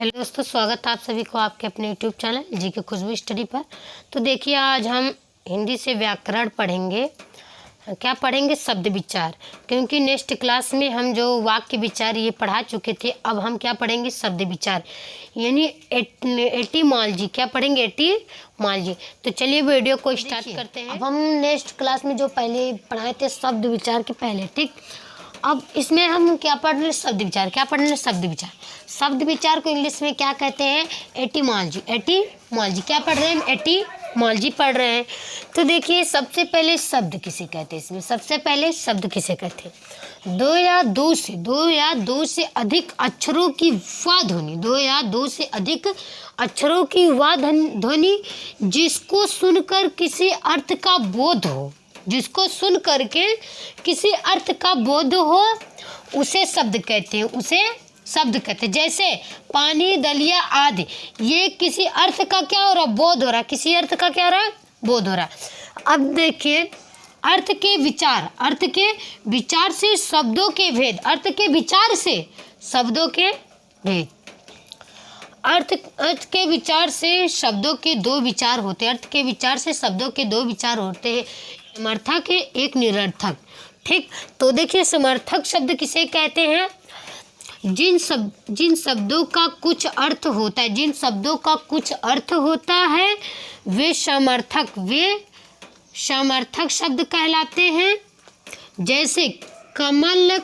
Hello दोस्तों, स्वागत है आप सभी को आपके अपने यूट्यूब चैनल जी के खुशबू स्टडी पर। तो देखिए, आज हम हिंदी से व्याकरण पढ़ेंगे। क्या पढ़ेंगे? शब्द विचार। क्योंकि नेक्स्ट क्लास में हम जो वाक्य विचार ये पढ़ा चुके थे, अब हम क्या पढ़ेंगे? शब्द विचार, यानी एटीमॉलजी। क्या पढ़ेंगे? एटीमॉलजी। तो चलिए वीडियो को स्टार्ट करते हैं। अब हम नेक्स्ट क्लास में जो पहले पढ़ाए थे शब्द विचार के पहले, ठीक। अब इसमें हम क्या पढ़ रहे हैं? शब्द विचार। क्या पढ़ रहे हैं? शब्द विचार। शब्द विचार को इंग्लिश में क्या कहते हैं? एटीमॉलजी। एटीमॉलजी क्या पढ़ रहे हैं? एटीमॉलजी पढ़ रहे हैं। तो देखिए, सबसे पहले शब्द किसे कहते हैं? इसमें सबसे पहले शब्द किसे कहते हैं? दो या दो से अधिक अक्षरों की वा ध्वनि। दो या दो से अधिक अक्षरों की वा ध्वनि जिसको सुनकर किसी अर्थ का बोध हो, जिसको सुन करके किसी अर्थ का बोध हो, उसे शब्द कहते हैं। उसे शब्द कहते हैं। जैसे पानी, दलिया आदि, ये किसी अर्थ का क्या हो रहा? बोध हो रहा। किसी अर्थ का क्या हो रहा? बोध हो रहा। अब देखिए, अर्थ के विचार। अर्थ के विचार से शब्दों के भेद। अर्थ के विचार से शब्दों के भेद। अर्थ के विचार से शब्दों के दो विचार होते हैं। अर्थ के विचार से शब्दों के दो विचार होते हैं, समर्थक है, एक निरर्थक। ठीक। तो देखिए, समर्थक शब्द किसे कहते हैं? जिन शब्दों का कुछ अर्थ होता है, जिन शब्दों का कुछ अर्थ होता है, वे समर्थक शब्द कहलाते हैं। जैसे कमल,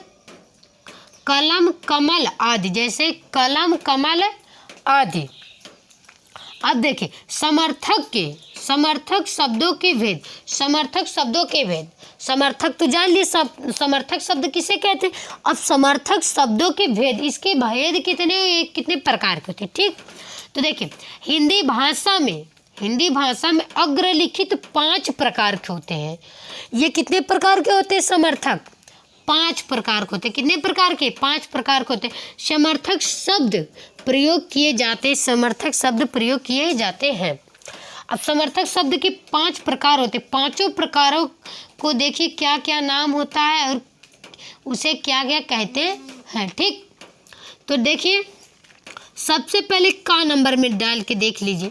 कलम, कमल आदि। जैसे कलम, कमल आदि। अब देखिए, समर्थक शब्दों के भेद। समर्थक शब्दों के भेद। समर्थक तो जान लिए, समर्थक शब्द किसे कहते हैं। अब समर्थक शब्दों के भेद, इसके भेद कितने प्रकार के होते हैं, ठीक। तो देखिए, हिंदी भाषा में अग्रलिखित 5 प्रकार के होते हैं। ये कितने प्रकार के होते हैं? समर्थक 5 प्रकार के होते हैं। कितने प्रकार के? 5 प्रकार के होते हैं। समर्थक शब्द प्रयोग किए जाते हैं। अब समर्थक शब्द के 5 प्रकार होते हैं। पांचों प्रकारों को देखिए क्या क्या नाम होता है और उसे क्या क्या कहते हैं, ठीक। तो देखिए, सबसे पहले का नंबर में डाल के देख लीजिए।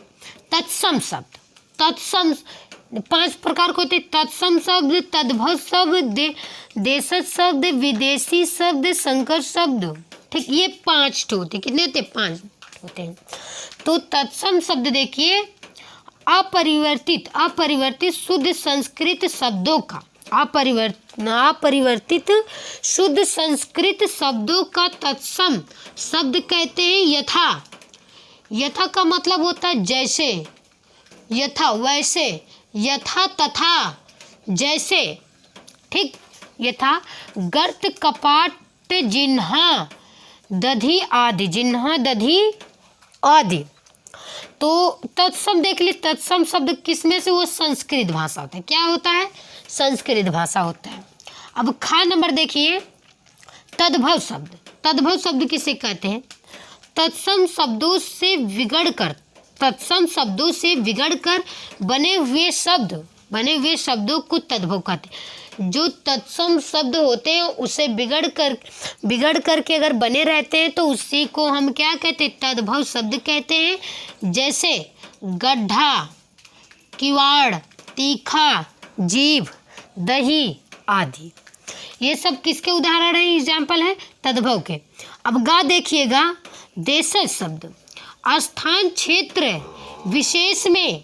तत्सम शब्द। तत्सम 5 प्रकार के होते हैं। तत्सम शब्द, तद्भव शब्द, देशज शब्द, विदेशी शब्द, संकर शब्द, ठीक। ये 5 होते हैं। कितने होते हैं? 5 होते हैं। तो तत्सम शब्द देखिए, अपरिवर्तित शुद्ध संस्कृत शब्दों का, अपरिवर्तित शुद्ध संस्कृत शब्दों का तत्सम शब्द कहते हैं। यथा का मतलब होता है जैसे, यथा वैसे, यथा तथा, जैसे, ठीक। यथा गर्त, कपाट, जिन्हा, दधि आदि। जिन्हा, दधि आदि। तो तत्सम देख ली। तत्सम शब्द किसमें से? वो संस्कृत भाषा होता है। क्या होता है? संस्कृत भाषा होता है। अब खा नंबर देखिए, तद्भव शब्द। तद्भव शब्द किसे कहते हैं? तत्सम शब्दों से बिगड़ कर बने हुए शब्दों को तद्भव कहते हैं। जो तत्सम शब्द होते हैं उसे बिगड़ कर के अगर बने रहते हैं तो उसी को हम क्या कहते हैं? तद्भव शब्द कहते हैं। जैसे गड्ढा, किवाड़, तीखा, जीभ, दही आदि। ये सब किसके उदाहरण है? एग्जाम्पल है तद्भव के। अब गा देखिएगा, देशज शब्द। स्थान, क्षेत्र विशेष में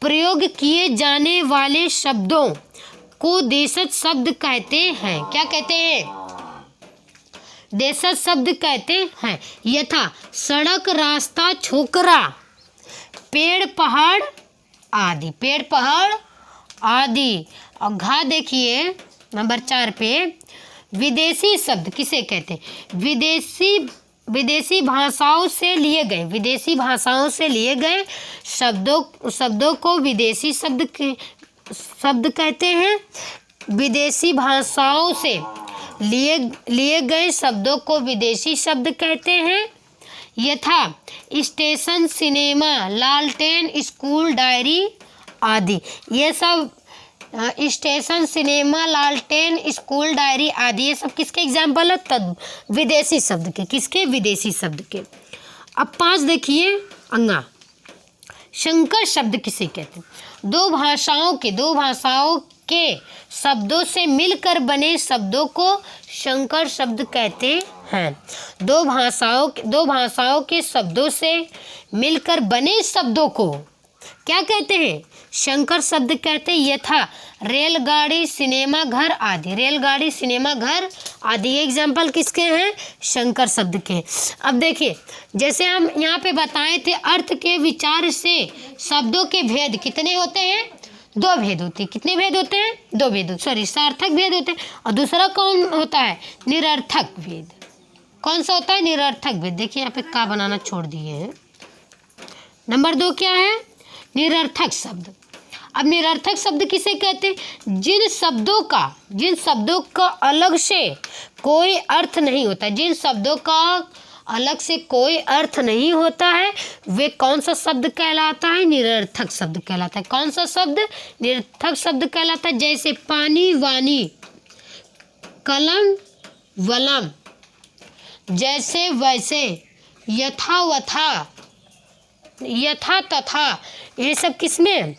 प्रयोग किए जाने वाले शब्दों को देशज शब्द कहते हैं। क्या कहते हैं? देशज शब्द कहते हैं। यथा सड़क, रास्ता, छोकरा, पेड़, पहाड़ आदि। पेड़, पहाड़ आदि। और घा देखिए नंबर 4 पे, विदेशी शब्द किसे कहते हैं? विदेशी भाषाओं से लिए गए शब्दों को विदेशी शब्द कहते हैं। विदेशी भाषाओं से लिए गए शब्दों को विदेशी शब्द कहते हैं। यथा स्टेशन, सिनेमा, लालटेन, स्कूल, डायरी आदि। ये सब स्टेशन, सिनेमा, लालटेन, स्कूल, डायरी आदि, ये सब किसके एग्जाम्पल है? विदेशी शब्द के। किसके? विदेशी शब्द के। अब 5 देखिए अंगा। संकर शब्द किसे कहते हैं? दो भाषाओं के शब्दों से मिलकर बने शब्दों को संकर शब्द कहते हैं। दो भाषाओं के शब्दों से मिलकर बने शब्दों को क्या कहते हैं? संकर शब्द कहते हैं। यथा रेलगाड़ी, सिनेमा घर आदि। रेलगाड़ी, सिनेमा घर आदि ये एग्जाम्पल किसके हैं? संकर शब्द के। अब देखिए, जैसे हम यहाँ पे बताए थे, अर्थ के विचार से शब्दों के भेद कितने होते हैं? 2 भेद होते हैं। कितने भेद होते हैं? 2 भेद, सार्थक भेद होते हैं। और दूसरा कौन होता है? निरर्थक भेद। कौन सा होता है? निरर्थक भेद। देखिए यहाँ पे का बनाना छोड़ दिए हैं। नंबर 2 क्या है? निरर्थक शब्द। अब निरर्थक शब्द किसे कहते हैं? जिन शब्दों का अलग से कोई अर्थ नहीं होता, जिन शब्दों का अलग से कोई अर्थ नहीं होता है, वे कौन सा शब्द कहलाता है? निरर्थक शब्द कहलाता है। कौन सा शब्द? निरर्थक शब्द कहलाता है। जैसे पानी, वानी, कलम, वलम, जैसे वैसे, यथा वथा, यथा तथा, ये सब किसमें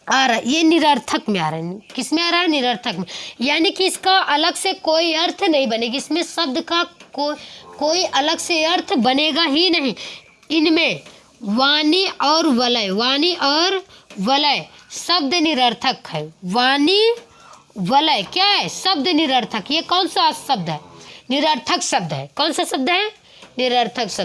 आ रहा है? ये निरर्थक में आ रहा है। किस में आ रहा है? निरर्थक में। यानी कि इसका अलग से कोई अर्थ नहीं बनेगा। इसमें शब्द का कोई अलग से अर्थ बनेगा ही नहीं। इनमें वाणी और वलय शब्द निरर्थक है। वाणी, वलय क्या है? शब्द निरर्थक। ये कौन सा शब्द है? निरर्थक शब्द है। कौन सा शब्द है? निरर्थक शब्द।